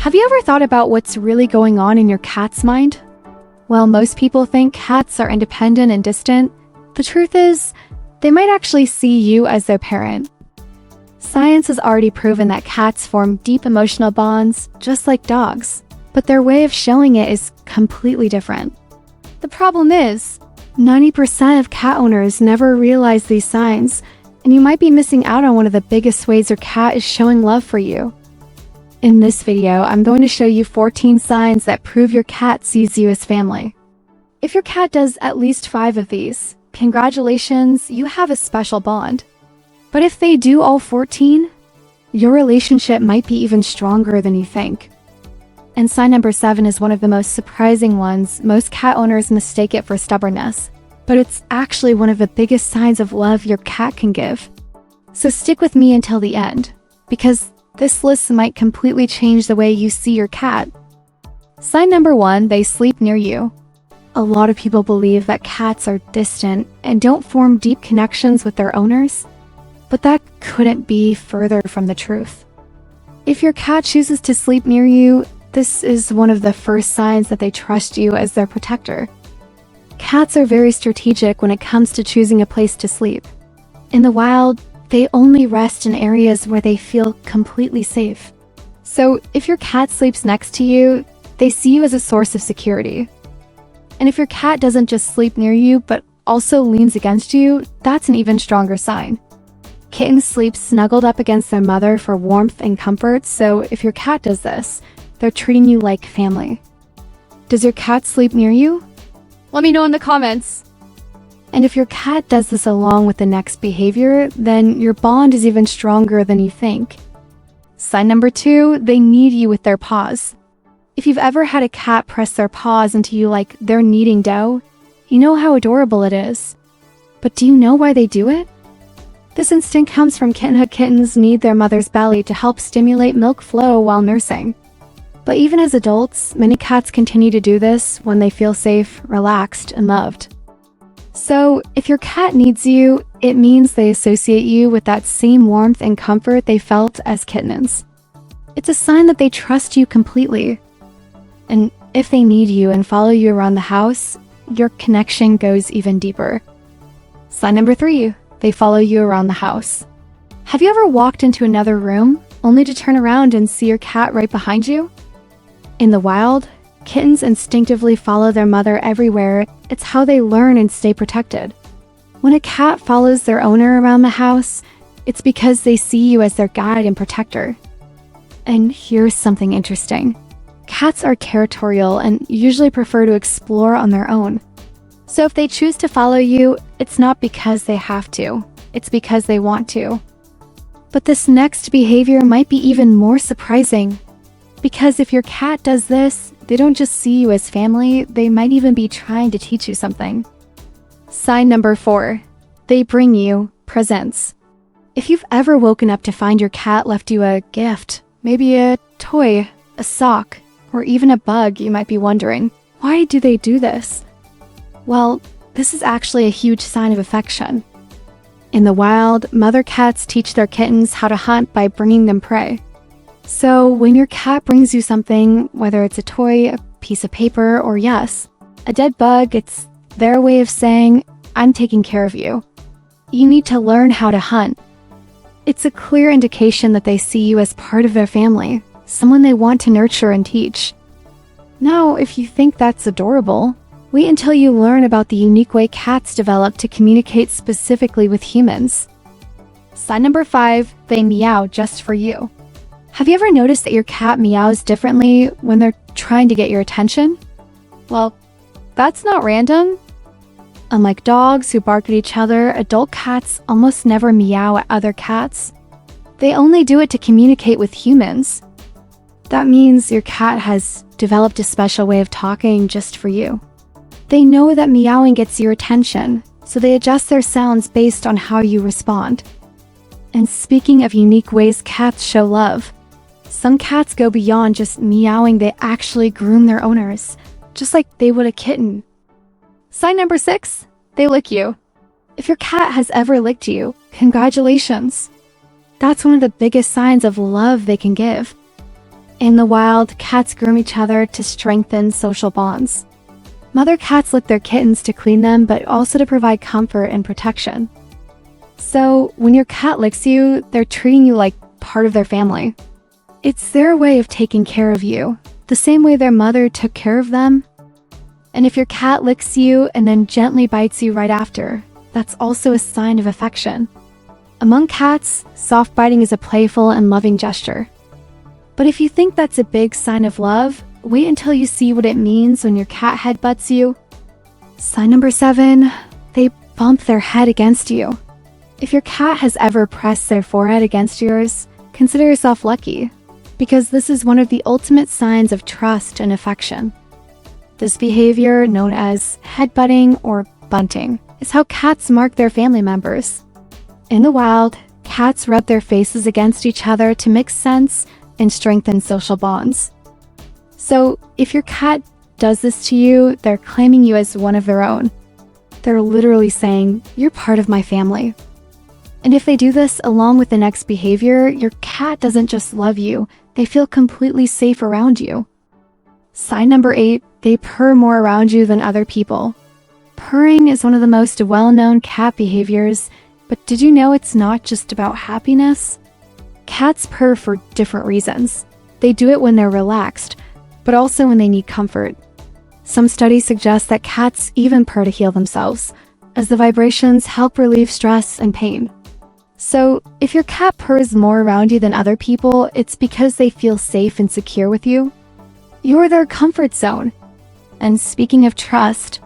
Have you ever thought about what's really going on in your cat's mind? Well, most people think cats are independent and distant. The truth is, they might actually see you as their parent. Science has already proven that cats form deep emotional bonds, just like dogs, but their way of showing it is completely different. The problem is, 90% of cat owners never realize these signs, and you might be missing out on one of the biggest ways your cat is showing love for you. In this video, I'm going to show you 14 signs that prove your cat sees you as family. If your cat does at least 5 of these, congratulations, you have a special bond. But if they do all 14, your relationship might be even stronger than you think. And sign number 7 is one of the most surprising ones. Most cat owners mistake it for stubbornness, but it's actually one of the biggest signs of love your cat can give. So stick with me until the end, because this list might completely change the way you see your cat. Sign number 1, they sleep near you. A lot of people believe that cats are distant and don't form deep connections with their owners, but that couldn't be further from the truth. If your cat chooses to sleep near you, this is one of the first signs that they trust you as their protector. Cats are very strategic when it comes to choosing a place to sleep. In the wild, they only rest in areas where they feel completely safe. So if your cat sleeps next to you, they see you as a source of security. And if your cat doesn't just sleep near you, but also leans against you, that's an even stronger sign. Kittens sleep snuggled up against their mother for warmth and comfort, so if your cat does this, they're treating you like family. Does your cat sleep near you? Let me know in the comments. And if your cat does this along with the next behavior, then your bond is even stronger than you think. Sign number 2, they knead you with their paws. If you've ever had a cat press their paws into you like they're kneading dough, you know how adorable it is. But do you know why they do it? This instinct comes from kittenhood. Kittens knead their mother's belly to help stimulate milk flow while nursing. But even as adults, many cats continue to do this when they feel safe, relaxed, and loved. So, if your cat needs you, it means they associate you with that same warmth and comfort they felt as kittens. It's a sign that they trust you completely. And if they need you and follow you around the house, your connection goes even deeper. Sign number 3, they follow you around the house. Have you ever walked into another room only to turn around and see your cat right behind you? In the wild, kittens instinctively follow their mother everywhere. It's how they learn and stay protected. When a cat follows their owner around the house, it's because they see you as their guide and protector. And here's something interesting. Cats are territorial and usually prefer to explore on their own. So if they choose to follow you, it's not because they have to, it's because they want to. But this next behavior might be even more surprising. Because if your cat does this, they don't just see you as family, they might even be trying to teach you something. Sign number 4, they bring you presents. If you've ever woken up to find your cat left you a gift, maybe a toy, a sock, or even a bug, you might be wondering, why do they do this? Well, this is actually a huge sign of affection. In the wild, mother cats teach their kittens how to hunt by bringing them prey. So when your cat brings you something, whether it's a toy, a piece of paper, or yes, a dead bug, it's their way of saying, I'm taking care of you. You need to learn how to hunt. It's a clear indication that they see you as part of their family, someone they want to nurture and teach. Now, if you think that's adorable, wait until you learn about the unique way cats develop to communicate specifically with humans. Sign number 5, they meow just for you. Have you ever noticed that your cat meows differently when they're trying to get your attention? Well, that's not random. Unlike dogs who bark at each other, adult cats almost never meow at other cats. They only do it to communicate with humans. That means your cat has developed a special way of talking just for you. They know that meowing gets your attention, so they adjust their sounds based on how you respond. And speaking of unique ways cats show love, some cats go beyond just meowing, they actually groom their owners, just like they would a kitten. Sign number 6, they lick you. If your cat has ever licked you, congratulations. That's one of the biggest signs of love they can give. In the wild, cats groom each other to strengthen social bonds. Mother cats lick their kittens to clean them, but also to provide comfort and protection. So, when your cat licks you, they're treating you like part of their family. It's their way of taking care of you, the same way their mother took care of them. And if your cat licks you and then gently bites you right after, that's also a sign of affection. Among cats, soft biting is a playful and loving gesture. But if you think that's a big sign of love, wait until you see what it means when your cat headbutts you. Sign number 7, they bump their head against you. If your cat has ever pressed their forehead against yours, consider yourself lucky, because this is one of the ultimate signs of trust and affection. This behavior, known as headbutting or bunting, is how cats mark their family members. In the wild, cats rub their faces against each other to make sense and strengthen social bonds. So, if your cat does this to you, they're claiming you as one of their own. They're literally saying, "You're part of my family." And if they do this along with the next behavior, your cat doesn't just love you, they feel completely safe around you. Sign number 8, they purr more around you than other people. Purring is one of the most well-known cat behaviors, but did you know it's not just about happiness? Cats purr for different reasons. They do it when they're relaxed, but also when they need comfort. Some studies suggest that cats even purr to heal themselves, as the vibrations help relieve stress and pain. So, if your cat purrs more around you than other people, it's because they feel safe and secure with you. You're their comfort zone. And speaking of trust,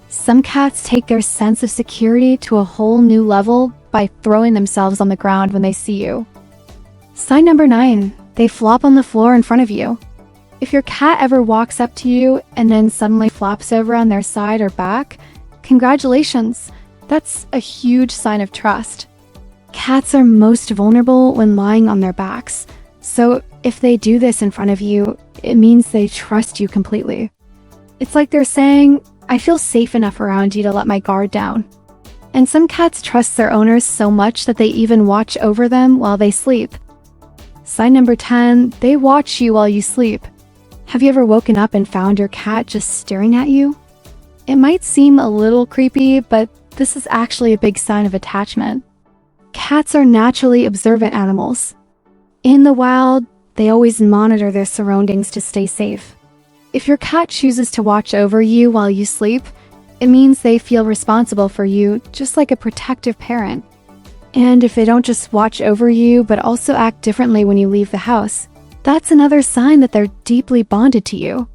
some cats take their sense of security to a whole new level by throwing themselves on the ground when they see you. Sign number 9, they flop on the floor in front of you. If your cat ever walks up to you and then suddenly flops over on their side or back, congratulations, that's a huge sign of trust. Cats are most vulnerable when lying on their backs, so if they do this in front of you, it means they trust you completely. It's like they're saying, "I feel safe enough around you to let my guard down." And some cats trust their owners so much that they even watch over them while they sleep. Sign number 10, they watch you while you sleep. Have you ever woken up and found your cat just staring at you? It might seem a little creepy, but this is actually a big sign of attachment. Cats are naturally observant animals. In the wild, they always monitor their surroundings to stay safe. If your cat chooses to watch over you while you sleep, it means they feel responsible for you, just like a protective parent. And if they don't just watch over you, but also act differently when you leave the house, that's another sign that they're deeply bonded to you.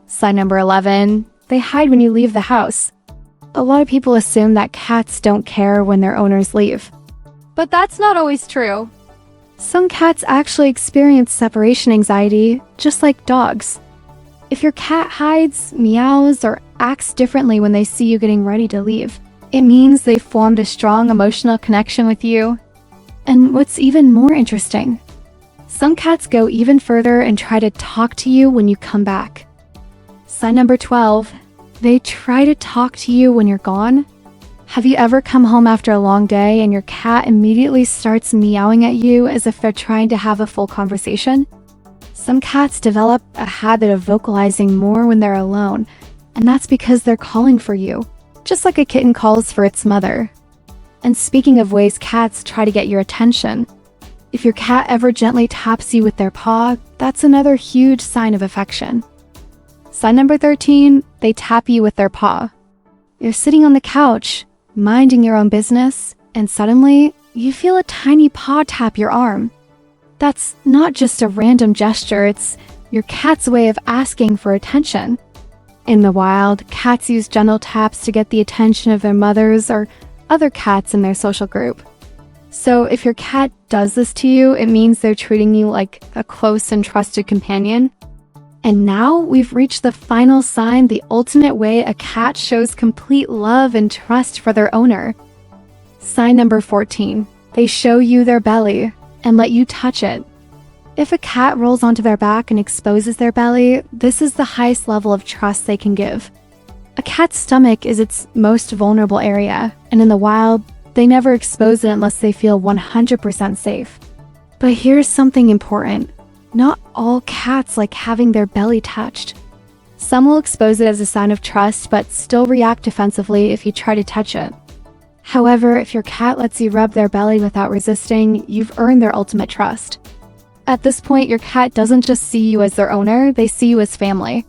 Sign number 11, they hide when you leave the house. A lot of people assume that cats don't care when their owners leave. But that's not always true. Some cats actually experience separation anxiety, just like dogs. If your cat hides, meows, or acts differently when they see you getting ready to leave, it means they've formed a strong emotional connection with you. And what's even more interesting, some cats go even further and try to talk to you when you come back. Sign number 12, they try to talk to you when you're gone. Have you ever come home after a long day and your cat immediately starts meowing at you as if they're trying to have a full conversation? Some cats develop a habit of vocalizing more when they're alone, and that's because they're calling for you, just like a kitten calls for its mother. And speaking of ways cats try to get your attention, if your cat ever gently taps you with their paw, that's another huge sign of affection. Sign number 13, they tap you with their paw. You're sitting on the couch, minding your own business, and suddenly, you feel a tiny paw tap your arm. That's not just a random gesture, it's your cat's way of asking for attention. In the wild, cats use gentle taps to get the attention of their mothers or other cats in their social group. So if your cat does this to you, it means they're treating you like a close and trusted companion. And now we've reached the final sign, the ultimate way a cat shows complete love and trust for their owner. Sign number 14, they show you their belly and let you touch it. If a cat rolls onto their back and exposes their belly, this is the highest level of trust they can give. A cat's stomach is its most vulnerable area, and in the wild, they never expose it unless they feel 100% safe. But here's something important. Not all cats like having their belly touched. Some will expose it as a sign of trust but still react defensively if you try to touch it. However, if your cat lets you rub their belly without resisting, you've earned their ultimate trust. At this point, your cat doesn't just see you as their owner, they see you as family.